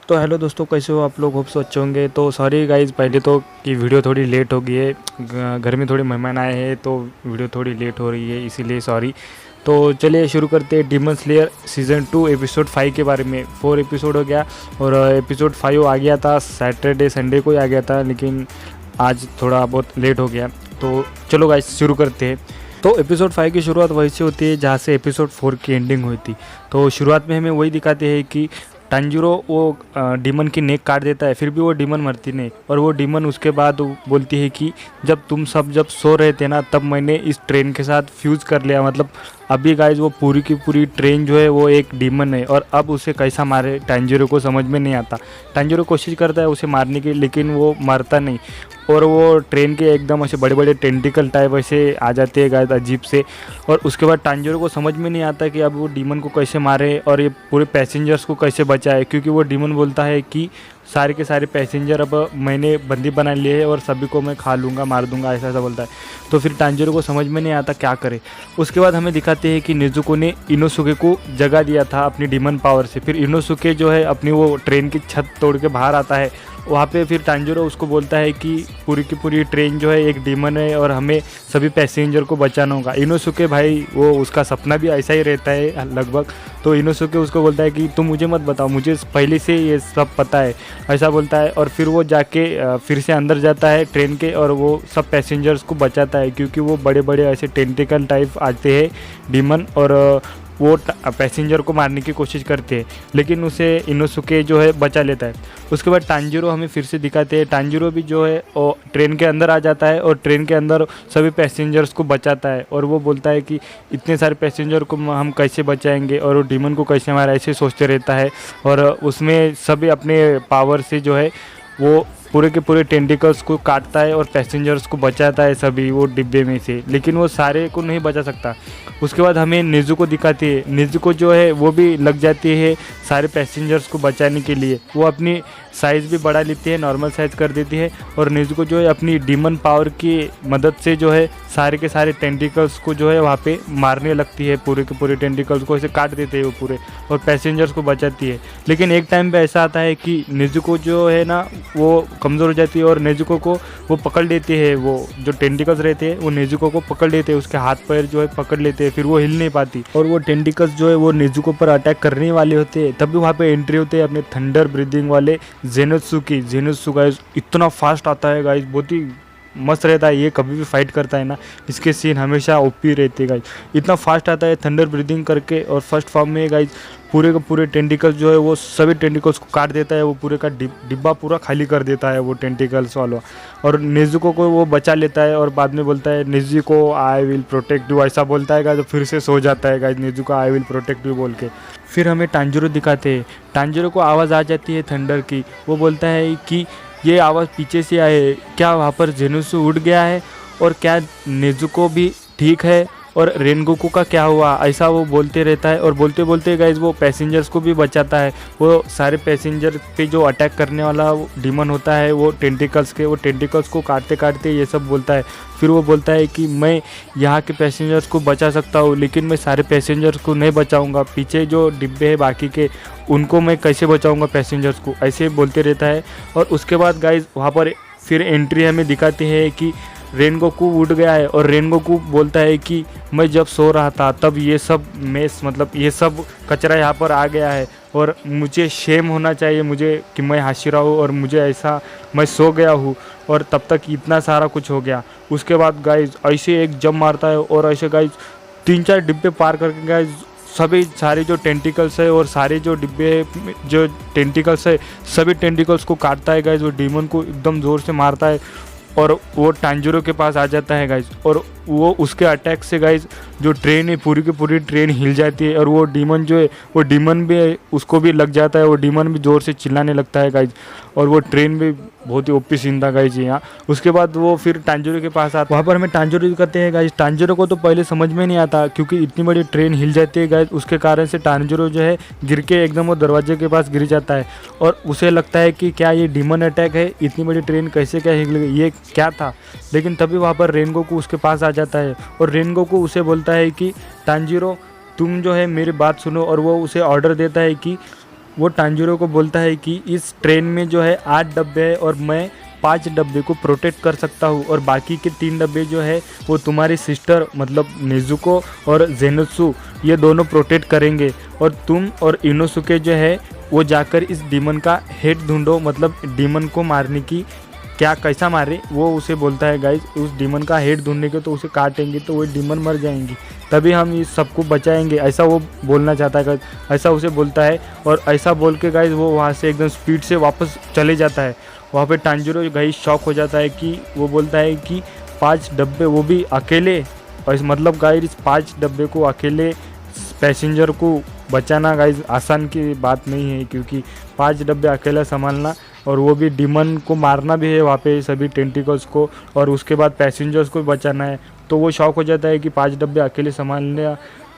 तो हेलो दोस्तों, कैसे हो आप लोग? होप सो अच्छे होंगे। तो सॉरी गाइज, पहले तो कि वीडियो थोड़ी लेट हो गई है। घर में थोड़े मेहमान आए हैं तो वीडियो थोड़ी लेट हो रही है, इसीलिए सॉरी। तो चलिए शुरू करते हैं डीमन स्लेयर सीज़न 2 एपिसोड 5 के बारे में। 4 एपिसोड हो गया और एपिसोड 5 आ गया था सैटरडे संडे को ही आ गया था, लेकिन आज थोड़ा बहुत लेट हो गया। तो चलो गाइज शुरू करते हैं। तो एपिसोड 5 की शुरुआत वहीं से होती है जहाँ से एपिसोड 4 की एंडिंग हुई थी। तो शुरुआत में हमें वही दिखाते हैं कि टांजिरो वो डीमन की नेक काट देता है, फिर भी वो डीमन मरती नहीं। और वो डीमन उसके बाद बोलती है कि जब तुम सब जब सो रहे थे ना, तब मैंने इस ट्रेन के साथ फ्यूज़ कर लिया। मतलब अभी गाइज वो पूरी की पूरी ट्रेन जो है वो एक डीमन है, और अब उसे कैसा मारे टांजिरो को समझ में नहीं आता। टांजिरो कोशिश करता है उसे मारने की, लेकिन वो मरता नहीं। और वो ट्रेन के एकदम ऐसे बड़े बड़े टेंटिकल टाइप ऐसे आ जाते हैं गाइस, अजीब से। और उसके बाद टांजिरो को समझ में नहीं आता कि अब वो डीमन को कैसे मारे और ये पूरे पैसेंजर्स को कैसे बचाए, क्योंकि वो डीमन बोलता है कि सारे के सारे पैसेंजर अब मैंने बंदी बना लिए हैं और सभी को मैं खा लूँगा, मार दूंगा, ऐसा ऐसा बोलता है। तो फिर टांजिरो को समझ में नहीं आता क्या करे। उसके बाद हमें दिखाते हैं कि नेजुको ने इनोसुके को जगा दिया था अपनी डीमन पावर से। फिर इनोसुके जो है अपनी वो ट्रेन की छत तोड़ के बाहर आता है। वहाँ पे फिर टांजिरो उसको बोलता है कि पूरी की पूरी ट्रेन जो है एक डीमन है और हमें सभी पैसेंजर को बचाना होगा। इनोसुके भाई वो उसका सपना भी ऐसा ही रहता है लगभग। तो इनोसुके उसको बोलता है कि तुम मुझे मत बताओ, मुझे पहले से ये सब पता है, ऐसा बोलता है। और फिर वो जाके फिर से अंदर जाता है ट्रेन के और वो सब पैसेंजर्स को बचाता है, क्योंकि वो बड़े बड़े ऐसे टेंटिकल टाइप आते हैं डीमन, और वो पैसेंजर को मारने की कोशिश करते हैं, लेकिन उसे इनोसुके जो है बचा लेता है। उसके बाद टांजिरो हमें फिर से दिखाते हैं। टांजिरो भी जो है वो ट्रेन के अंदर आ जाता है और ट्रेन के अंदर सभी पैसेंजर्स को बचाता है। और वो बोलता है कि इतने सारे पैसेंजर को हम कैसे बचाएंगे और वो डीमन को कैसे हमारा ऐसे सोचते रहता है। और उसमें सभी अपने पावर से जो है वो पूरे के पूरे टेंटिकल्स को काटता है और पैसेंजर्स को बचाता है सभी वो डिब्बे में से, लेकिन वो सारे को नहीं बचा सकता। उसके बाद हमें नेजुको दिखाती है। नेजुको जो है वो भी लग जाती है सारे पैसेंजर्स को बचाने के लिए। वो अपनी साइज़ भी बढ़ा लेती है, नॉर्मल साइज़ कर देती है। और नेजुको जो है अपनी डीमन पावर की मदद से जो है सारे के सारे टेंटिकल्स को जो है वहाँ पे मारने लगती है। पूरे के पूरे टेंटिकल्स को ऐसे काट देते हैं वो पूरे, और पैसेंजर्स को बचाती है। लेकिन एक टाइम पे ऐसा आता है कि नेजुको जो है ना वो कमज़ोर हो जाती है और नेजुको को वो पकड़ लेती है। वो जो टेंटिकल्स रहते हैं वो नेजुको को पकड़ लेते हैं, उसके हाथ पैर जो है पकड़ लेते हैं, फिर वो हिल नहीं पाती। और वो टेंटिकल्स जो है वो नेजुको पर अटैक करने वाले होते हैं। तभी वहाँ पे एंट्री होते हैं अपने थंडर ब्रीदिंग वाले जेनोत्सु की। जेनोत्सु गाइस इतना फास्ट आता है गाइस, बहुत ही मस्त रहता है। ये कभी भी फाइट करता है ना, इसके सीन हमेशा ओपी रहते हैं गाइस। इतना फास्ट आता है थंडर ब्रीदिंग करके, और फर्स्ट फॉर्म में गाइस पूरे के पूरे टेंटिकल्स जो है वो सभी टेंटिकल्स को काट देता है। वो पूरे का डिब्बा पूरा खाली कर देता है वो टेंटिकल्स वाला। और नेजुको को वो बचा लेता है और बाद में बोलता है Nezuko I will protect you, ऐसा बोलता है गाइस। तो फिर से सो जाता है guys Nezuko I will protect you बोल के। फिर हमें टांजिरो दिखाते हैं। टांजिरो को आवाज़ आ जाती है थंडर की। वो बोलता है कि ये आवाज़ पीछे से आए, क्या वहाँ पर जेनुसु उड़ गया है, और क्या नेजुको भी ठीक है, और रेनगोकू का क्या हुआ, ऐसा वो बोलते रहता है। और बोलते बोलते गाइज वो पैसेंजर्स को भी बचाता है। वो सारे पैसेंजर पे जो अटैक करने वाला डीमन होता है वो टेंटिकल्स के, वो टेंटिकल्स को काटते काटते ये सब बोलता है। फिर वो बोलता है कि मैं यहाँ के पैसेंजर्स को बचा सकता हूँ, लेकिन मैं सारे पैसेंजर्स को नहीं बचाऊँगा, पीछे जो डिब्बे हैं बाकी के उनको मैं कैसे बचाऊँगा पैसेंजर्स को, ऐसे बोलते रहता है। और उसके बाद गाइज वहाँ पर फिर एंट्री हमें दिखाती है कि रेनगोकू उठ गया है। और रेनगोकू बोलता है कि मैं जब सो रहा था तब ये सब मेस, मतलब ये सब कचरा यहाँ पर आ गया है, और मुझे शेम होना चाहिए मुझे कि मैं हाशिरा हूँ, और मुझे ऐसा मैं सो गया हूँ और तब तक इतना सारा कुछ हो गया। उसके बाद गाइज ऐसे एक जंप मारता है और ऐसे गाइज 3-4 डिब्बे पार करके गाइज सभी सारे जो टेंटिकल्स है और सारे जो डिब्बे जो टेंटिकल्स है सभी टेंटिकल्स को काटता है गाइज। वो डीमन को एकदम ज़ोर से मारता है और वो टांजिरो के पास आ जाता है गाइज। और वो उसके अटैक से गाइज जो ट्रेन है पूरी की पूरी ट्रेन हिल जाती है, और वो डीमन जो है वो डीमन भी उसको भी लग जाता है। वो डीमन भी ज़ोर से चिल्लाने लगता है गाइज, और वो ट्रेन भी बहुत ही ओपी सीन था गाइज यहाँ। उसके बाद वो फिर टांजिरो के पास आता, वहाँ पर हमें टांजिरो दिखाते हैं गाइज। टांजिरो को तो पहले समझ में नहीं आता, क्योंकि इतनी बड़ी ट्रेन हिल जाती है गाइज, उसके कारण से टांजिरो जो है गिर के एकदम वो दरवाजे के पास गिर जाता है। और उसे लगता है कि क्या ये डीमन अटैक है, इतनी बड़ी ट्रेन कैसे क्या हिल गई, ये क्या था। लेकिन तभी वहाँ पर रेनगोकू उसके पास आ जाता है, और रेनगोकू उसे बोलता है कि टांजिरो तुम जो है मेरी बात सुनो। और वो उसे ऑर्डर देता है कि वो टांजिरो को बोलता है कि इस ट्रेन में जो है 8 डब्बे है और मैं 5 डब्बे को प्रोटेक्ट कर सकता हूँ और बाकी के 3 डब्बे जो है वो तुम्हारी सिस्टर मतलब नेजुको और जेनत्सु ये दोनों प्रोटेक्ट करेंगे और तुम और इनोसुके जो है वो जाकर इस डीमन का हेड ढूंढो, मतलब डीमन को मारने की क्या कैसा मारे वो उसे बोलता है गाइज। उस डीमन का हेड ढूंढने के तो उसे काटेंगे तो वो डीमन मर जाएंगी, तभी हम इस सबको बचाएंगे, ऐसा वो बोलना चाहता है गाइज। ऐसा उसे बोलता है और ऐसा बोल के गाइज वो वहाँ से एकदम स्पीड से वापस चले जाता है। वहाँ पे टांजिरो गाइज शॉक हो जाता है कि वो बोलता है कि 5 डब्बे वो भी अकेले, और इस मतलब गाइज इस 5 डब्बे को अकेले पैसेंजर को बचाना गाइज आसान की बात नहीं है, क्योंकि 5 डब्बे अकेला संभालना और वो भी डीमन को मारना भी है वहाँ पे सभी टेंटिकल्स को, और उसके बाद पैसेंजर्स को बचाना है। तो वो शॉक हो जाता है कि 5 डब्बे अकेले संभालना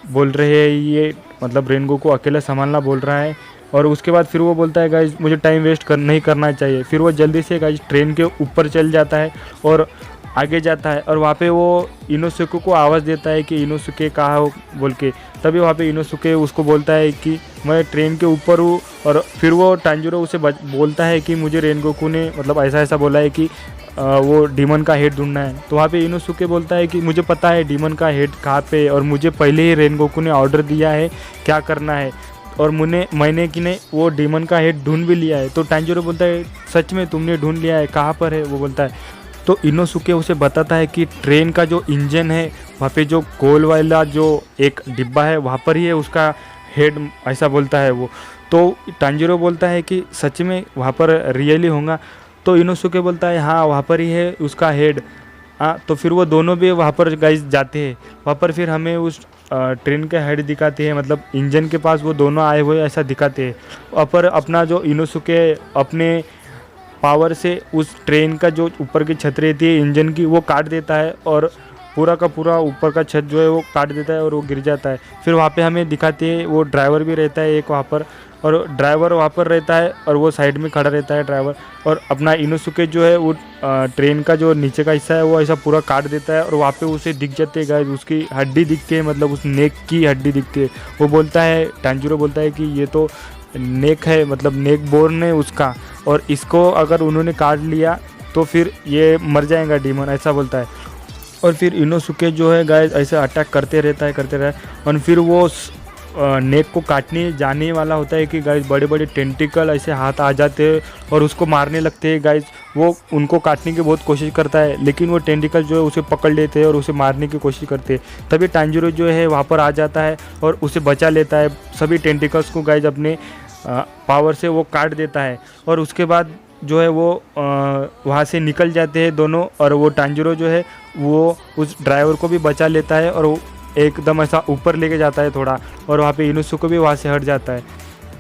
बोल रहे हैं ये, मतलब रेनगो को अकेला संभालना बोल रहा है। और उसके बाद फिर वो बोलता है गाइज मुझे टाइम वेस्ट नहीं करना चाहिए। फिर वो जल्दी से गाइज ट्रेन के ऊपर चल जाता है और आगे जाता है और वहाँ पे वो इनोसुके को आवाज़ देता है कि इनोसुके कहाँ हो बोल के। तभी वहाँ पे इनोसुके उसको बोलता है कि मैं ट्रेन के ऊपर हूँ। और फिर वो टांजिरो उसे बोलता है कि मुझे रेनगोकू ने मतलब ऐसा ऐसा बोला है कि वो डीमन का हेड ढूंढना है। तो वहाँ पे इनोसुके बोलता है कि मुझे पता है डीमन का हेड कहाँ पे और मुझे पहले ही रेनगोकू ने ऑर्डर दिया है क्या करना है, और मैंने कि नहीं वो डीमन का हेड ढूंढ भी लिया है। तो टांजिरो बोलता है सच में तुमने ढूंढ लिया है, कहाँ पर है? वो बोलता है तो इनोसुके उसे बताता है कि ट्रेन का जो इंजन है वहाँ पे जो गोल वाला जो एक डिब्बा है वहाँ पर ही है उसका हेड, ऐसा बोलता है वो। तो टांजिरो बोलता है कि सच में वहाँ पर रियली होगा? तो इनोसुके बोलता है हाँ वहाँ पर ही है उसका हेड। हाँ तो फिर वो दोनों भी वहाँ पर गाइस जाते हैं। वहाँ पर फिर हमें उस ट्रेन का हेड दिखाते हैं, मतलब इंजन के पास वो दोनों आए हुए ऐसा दिखाते हैं। वहाँ पर अपना जो इनोसुके अपने पावर से उस ट्रेन का जो ऊपर की छत रहती है इंजन की वो काट देता है और पूरा का पूरा ऊपर का छत जो है वो काट देता है और वो गिर जाता है। फिर वहाँ पे हमें दिखाते हैं वो ड्राइवर भी रहता है एक वहाँ पर, और ड्राइवर वहाँ पर रहता है और वो साइड में खड़ा रहता है ड्राइवर, और अपना इनोसुके जो है वो ट्रेन का जो नीचे का हिस्सा है वो ऐसा पूरा काट देता है और वहाँ पे उसे दिख जाते हैं गाइस उसकी हड्डी दिखती है, मतलब उस नेक की हड्डी दिखती है। वो बोलता है टांजिरो बोलता है कि ये तो नेक है, मतलब नेक बोन है उसका, और इसको अगर उन्होंने काट लिया तो फिर ये मर जाएगा डीमन, ऐसा बोलता है। और फिर इनोसुके जो है गाइस ऐसे अटैक करते रहता है और फिर वो नेक को काटने जाने वाला होता है कि गाइस बड़े बड़े टेंटिकल ऐसे हाथ आ जाते हैं और उसको मारने लगते हैं गाइस। वो उनको काटने की बहुत कोशिश करता है लेकिन वो टेंटिकल जो है उसे पकड़ लेते हैं और उसे मारने की कोशिश करते हैं। तभी टांजिरो जो है वहाँ पर आ जाता है और उसे बचा लेता है, सभी टेंटिकल्स को गाइस अपने पावर से वो काट देता है। और उसके बाद जो है वो वहाँ से निकल जाते हैं दोनों, और वो टांजिरो जो है वो उस ड्राइवर को भी बचा लेता है और वो एकदम ऐसा ऊपर लेके जाता है थोड़ा, और वहाँ पे इनोसुके भी वहाँ से हट जाता है।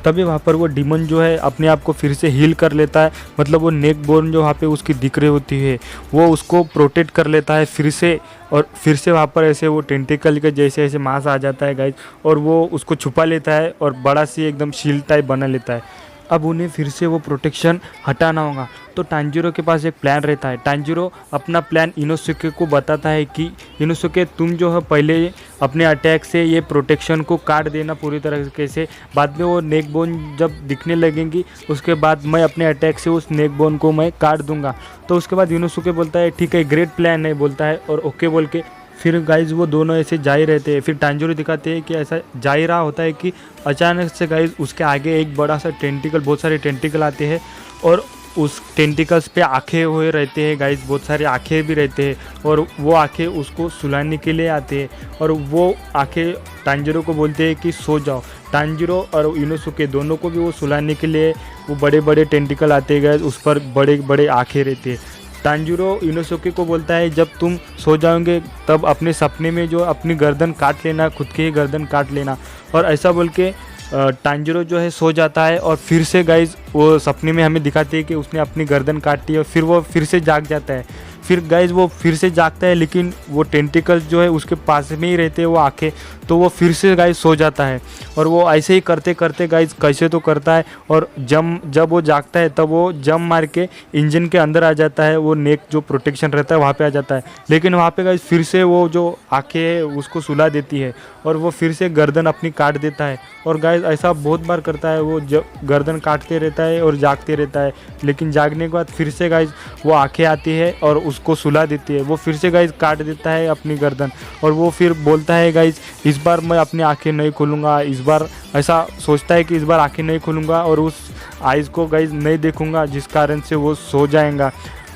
तभी वहाँ पर वो डीमन जो है अपने आप को फिर से हील कर लेता है, मतलब वो नेक बोन जो वहाँ पे उसकी दिख रही होती है वो उसको प्रोटेक्ट कर लेता है फिर से, और फिर से वहाँ पर ऐसे वो टेंटिकल के जैसे ऐसे मांस आ जाता है गाइज, और वो उसको छुपा लेता है और बड़ा सी एकदम शील्ड टाइप बना लेता है। अब उन्हें फिर से वो प्रोटेक्शन हटाना होगा, तो टांजिरो के पास एक प्लान रहता है। टांजिरो अपना प्लान इनोसुके को बताता है कि इनोसुके तुम जो है पहले अपने अटैक से ये प्रोटेक्शन को काट देना पूरी तरीके से, बाद में वो नेक बोन जब दिखने लगेंगी उसके बाद मैं अपने अटैक से उस नेक बोन को मैं काट दूंगा। तो उसके बाद इनोसुके बोलता है ठीक है ग्रेट प्लान है बोलता है, और ओके बोल के फिर गाइज वो दोनों ऐसे जा ही रहते हैं। फिर टांजिरो दिखाते हैं कि ऐसा जा ही रहा होता है कि अचानक से गाइज उसके आगे एक बड़ा सा टेंटिकल, बहुत सारे टेंटिकल आते हैं और उस टेंटिकल्स पे आँखें हुए रहते हैं गाइज, बहुत सारे आँखें भी रहते हैं, और वो आँखें उसको सुलाने के लिए आते हैं और वो आँखें टांजिरो को बोलते हैं कि सो जाओ। टांजिरो और इनोसुके दोनों को भी वो सुलाने के लिए वो बड़े बड़े टेंटिकल आते हैं गाइज, उस पर बड़े बड़े आँखें रहती है। टांजिरो इनोसुके को बोलता है जब तुम सो जाओगे तब अपने सपने में जो अपनी गर्दन काट लेना, खुद की ही गर्दन काट लेना, और ऐसा बोल के टांजिरो जो है सो जाता है। और फिर से गाइज वो सपने में हमें दिखाते हैं कि उसने अपनी गर्दन काटी और फिर वो फिर से जाग जाता है। फिर गाइज वो फिर से जागता है, लेकिन वो टेंटिकल्स जो है उसके पास में ही रहते हैं वो आँखें, तो वो फिर से गाइज सो जाता है। और वो ऐसे ही करते करते गाइज कैसे तो करता है, और जब वो जागता है तब वो जंप मार के इंजन के अंदर आ जाता है, वो नेक जो प्रोटेक्शन रहता है वहाँ पे आ जाता है। लेकिन वहाँ पे गाइज फिर से वो जो आँखें है उसको सुला देती है, और वो फिर से गर्दन अपनी काट देता है। और गाइज ऐसा बहुत बार करता है, वो गर्दन काटते रहता है और जागते रहता है, लेकिन जागने के बाद फिर से गाइज वो आँखें आती है और उसको सुला देती है। वो फिर से गाइज काट देता है अपनी गर्दन, और वो फिर बोलता है गाइज इस बार मैं अपनी आँखें नहीं खोलूँगा, इस बार ऐसा सोचता है कि इस बार आँखें नहीं खोलूँगा और उस आइज़ को गाइज नहीं देखूँगा, जिस कारण से वो सो जाएगा।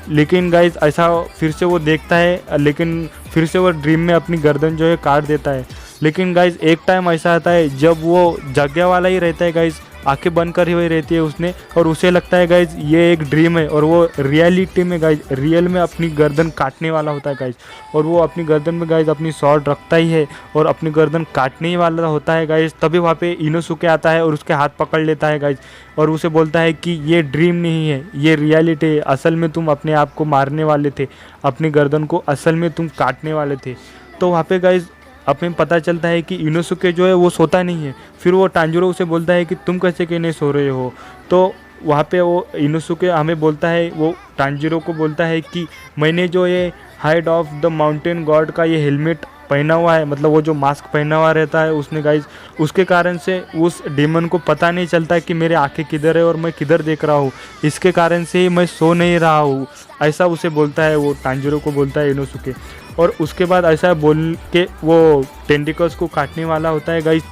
लेकिन गाइज ऐसा फिर से वो देखता है, लेकिन फिर से वो ड्रीम में अपनी गर्दन जो है काट देता है। लेकिन गाइज एक टाइम ऐसा आता है जब वो जागने वाला ही रहता है गाइज, आंखें बंद करी हुई रहती है उसने, और उसे लगता है गाइज ये एक ड्रीम है, और वो रियलिटी में गाइज रियल में अपनी गर्दन काटने वाला होता है गाइज। और वो अपनी गर्दन में गाइज अपनी स्वॉर्ड रखता ही है और अपनी गर्दन काटने ही वाला होता है गाइज। तभी वहाँ पे इनोसुके आता है और उसके हाथ पकड़ लेता है गाइज, और उसे बोलता है कि ये ड्रीम नहीं है, ये रियलिटी है, असल में तुम अपने आप को मारने वाले थे, अपनी गर्दन को असल में तुम काटने वाले थे। तो वहाँ पे गाइज अपने पता चलता है कि इनोसुके जो है वो सोता नहीं है। फिर वो टांजिरो उसे बोलता है कि तुम कैसे के नहीं सो रहे हो। तो वहाँ पे वो इनोसुके हमें बोलता है, वो टांजिरो को बोलता है कि मैंने जो ये hide of the mountain God का ये हेलमेट पहना हुआ है, मतलब वो जो मास्क पहना हुआ रहता है उसने गाइज, उसके कारण से उस डेमन को पता नहीं चलता कि मेरे आंखें किधर है और मैं किधर देख रहा हूँ, इसके कारण से ही मैं सो नहीं रहा हूँ, ऐसा उसे बोलता है, वो टांजिरो को बोलता है इनोसुके। और उसके बाद ऐसा बोल के वो टेंटिकल्स को काटने वाला होता है गाइज।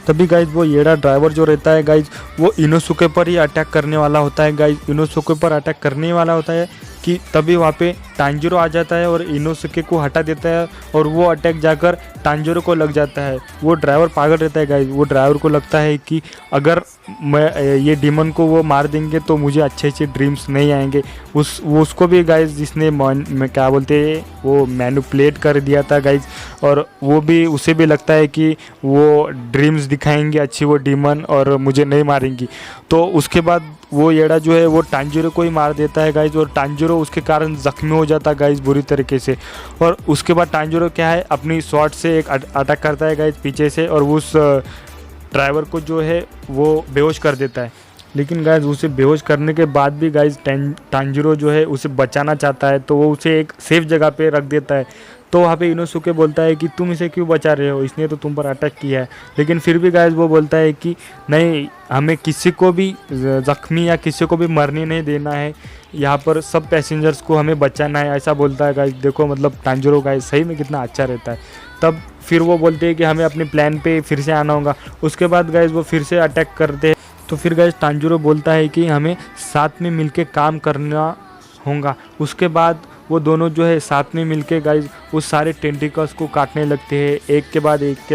तभी गाइज वो येड़ा ड्राइवर जो रहता है गाइज, वो इनोसुके पर ही अटैक करने वाला होता है गाइज, इनोसुके पर अटैक करने वाला होता है कि तभी वहाँ पे टांजिरो आ जाता है और इनोसुके को हटा देता है, और वो अटैक जाकर टांजिरो को लग जाता है। वो ड्राइवर पागल रहता है गाइज, वो ड्राइवर को लगता है कि अगर मैं ये डीमन को वो मार देंगे तो मुझे अच्छे अच्छे ड्रीम्स नहीं आएंगे। उसको भी गाइज जिसने मैं क्या बोलते हैं वो मैनिपुलेट कर दिया था गाइज, और वो भी उसे भी लगता है कि वो ड्रीम्स दिखाएंगे अच्छी वो डीमन और मुझे नहीं मारेंगी। तो उसके बाद वो येड़ा जो है वो टांजिरो को ही मार देता है गाइज, और टांजिरो उसके कारण जख्मी हो जाता है गाइज बुरी तरीके से। और उसके बाद टांजिरो क्या है अपनी शॉट से एक अटैक करता है गाइज पीछे से, और उस ड्राइवर को जो है वो बेहोश कर देता है। लेकिन गाइज उसे बेहोश करने के बाद भी गाइज टांजिरो जो है उसे बचाना चाहता है, तो वो उसे एक सेफ जगह पे रख देता है। तो वहाँ पे इनोसुके बोलता है कि तुम इसे क्यों बचा रहे हो, इसने तो तुम पर अटैक किया है। लेकिन फिर भी गाइज वो बोलता है कि नहीं, हमें किसी को भी ज़ख्मी या किसी को भी मरने नहीं देना है, यहाँ पर सब पैसेंजर्स को हमें बचाना है, ऐसा बोलता है गाइज। देखो मतलब टांजिरो गाइज सही में कितना अच्छा रहता है। तब फिर वो बोलते हैं कि हमें अपने प्लान पे फिर से आना होगा। उसके बाद गाइज वो फिर से अटैक करते हैं। तो फिर गाइज टांजिरो बोलता है कि हमें साथ में मिलके काम करना होगा। उसके बाद वो दोनों जो है साथ में मिलके गाइज उस सारे टेंटिकल्स को काटने लगते हैं, एक के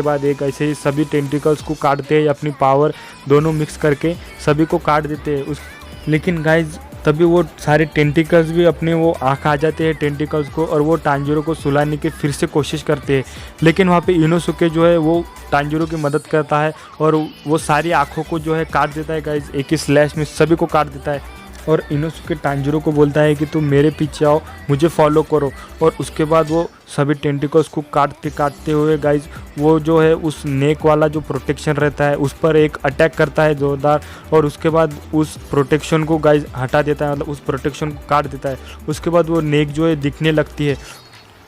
बाद एक ऐसे ही सभी टेंटिकल्स को काटते हैं, अपनी पावर दोनों मिक्स करके सभी को काट देते हैं। लेकिन गाइज तभी वो सारे टेंटिकल्स भी अपने वो आँख आ जाते हैं टेंटिकल्स को, और वो टांजिरो को सुलाने की फिर से कोशिश करते हैं। लेकिन वहाँ पे इनोसुके जो है वो टांजिरो की मदद करता है, और वो सारी आँखों को जो है काट देता है गाइज, एक ही स्लैश में सभी को काट देता है। और इनोसुके टांजिरो को बोलता है कि तुम मेरे पीछे आओ, मुझे फॉलो करो। और उसके बाद वो सभी टेंटिकल्स को काटते हुए गाइज वो जो है उस नेक वाला जो प्रोटेक्शन रहता है उस पर एक अटैक करता है ज़ोरदार, और उसके बाद उस प्रोटेक्शन को गाइज हटा देता है, मतलब उस प्रोटेक्शन को काट देता है। उसके बाद वो नेक जो है दिखने लगती है।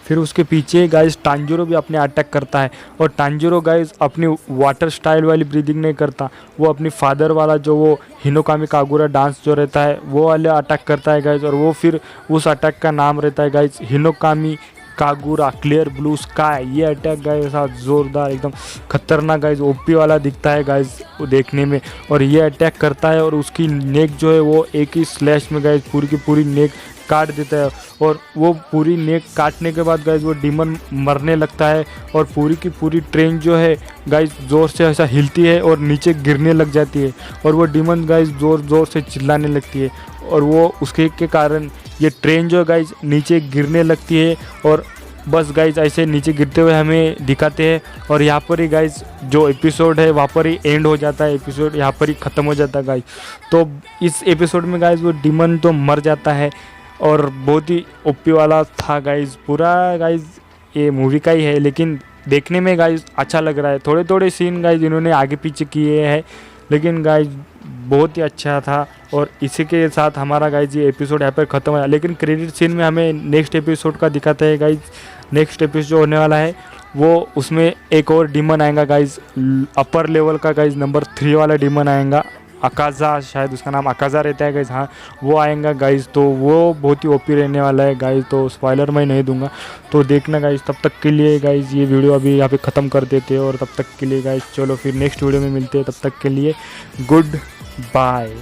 फिर उसके पीछे गाइज टांजिरो भी अपने अटैक करता है, और टांजिरो गाइज अपनी वाटर स्टाइल वाली ब्रीदिंग नहीं करता, वो अपनी फादर वाला जो वो हिनोकामी कागुरा डांस जो रहता है वो वाले अटैक करता है गाइज। और वो फिर उस अटैक का नाम रहता है guys Hinokami Kagura clear blue sky. ये अटैक गाइज ऐसा ज़ोरदार एकदम खतरनाक गाइज ओपी वाला दिखता है गाइज देखने में, और ये अटैक करता है और उसकी नेक जो है वो एक ही स्लैश में गाइज पूरी की पूरी नेक काट देता है। और वो पूरी नेक काटने के बाद गाइज वो डीमन मरने लगता है, और पूरी की पूरी ट्रेन जो है गाइज ज़ोर से ऐसा हिलती है और नीचे गिरने लग जाती है, और वो डीमन गाइज ज़ोर से चिल्लाने लगती है, और वो उसके के कारण ये ट्रेन जो गाइज नीचे गिरने लगती है। और बस गाइज ऐसे नीचे गिरते हुए हमें दिखाते हैं, और यहाँ पर ही गाइज जो एपिसोड है वहाँ पर ही एंड हो जाता है, एपिसोड यहाँ पर ही ख़त्म हो जाता है गाइज। तो इस एपिसोड में गाइज वो डीमन तो मर जाता है, और बहुत ही ओपी वाला था गाइज पूरा। गाइज ये मूवी का ही है लेकिन देखने में गाइज अच्छा लग रहा है। थोड़े थोड़े सीन गाइज इन्होंने आगे पीछे किए हैं लेकिन गाइज बहुत ही अच्छा था। और इसी के साथ हमारा गाइज ये एपिसोड यहाँ पर ख़त्म हुआ, लेकिन क्रेडिट सीन में हमें नेक्स्ट एपिसोड का दिखाते हैं गाइज। नेक्स्ट एपिसोड जो होने वाला है वो उसमें एक और डीमन आएगा गाइज, अपर लेवल का गाइज नंबर 3 वाला डीमन आएगा, अकाज़ा, शायद उसका नाम अकाज़ा रहता है गाइज। हाँ वो आएगा गाइज, तो वो बहुत ही ओपी रहने वाला है गाइज। तो स्पॉइलर मैं नहीं दूंगा, तो देखना गाइज। तब तक के लिए गाइज ये वीडियो अभी यहाँ पे ख़त्म कर देते हैं और तब तक के लिए गाइज चलो फिर नेक्स्ट वीडियो में मिलते हैं। तब तक के लिए गुड बाय।